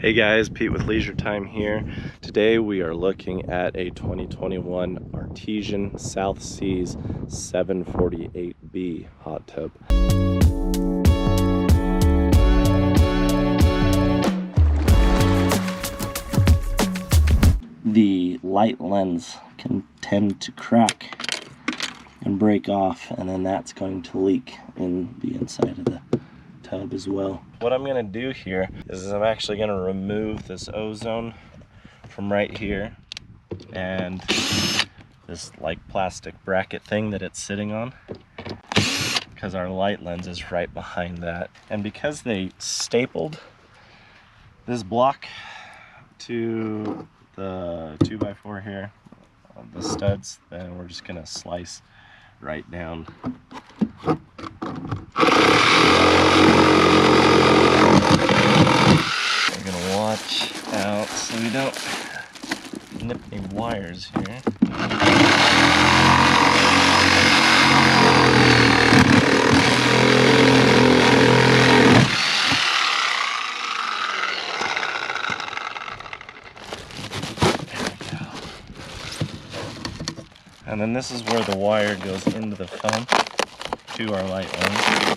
Hey guys, Pete with Leisure Time here. Today we are looking at a 2021 Artesian South Seas 748B hot tub. The light lens can tend to crack and break off, and then that's going to leak in the inside of the tub as well. What I'm gonna do here is I'm actually gonna remove this ozone from right here and this like plastic bracket thing that it's sitting on, because our light lens is right behind that. And because they stapled this block to the 2x4 here, the studs, then we're just gonna slice right down. We're gonna watch out so we don't nip any wires here. And then this is where the wire goes into the foam to our light lens.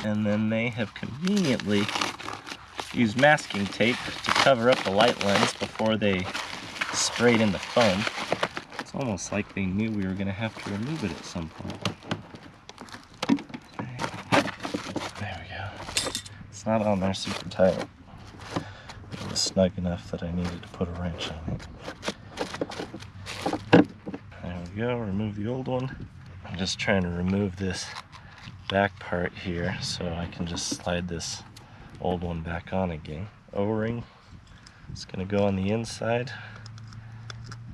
And then they have conveniently used masking tape to cover up the light lens before they sprayed in the foam. It's almost like they knew we were going to have to remove it at some point. There we go. It's not on there super tight. It was snug enough that I needed to put a wrench on it. There we go, remove the old one. I'm just trying to remove this back part here so I can just slide this old one back on again. O-ring is going to go on the inside,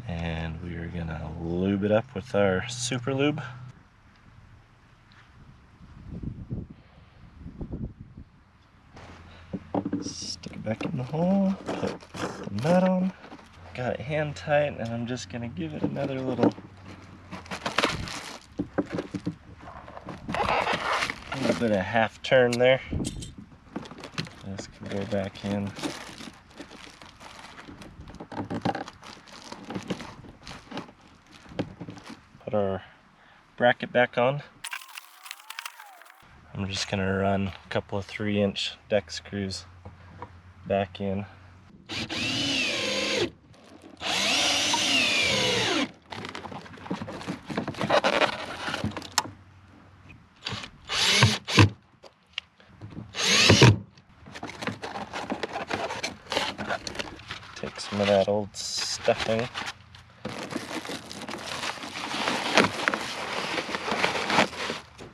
and we are going to lube it up with our super lube. Stick it back in the hole, put the nut on, got it hand tight, and I'm just going to give it another little bit of half turn there. This can go back in. Put our bracket back on. I'm just going to run a couple of 3-inch deck screws back in. Take some of that old stuffing.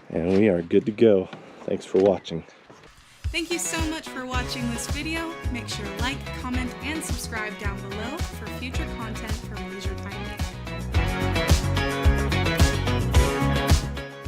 And we are good to go. Thanks for watching. Thank you so much for watching this video. Make sure to like, comment, and subscribe down below for future content from Leisure Time.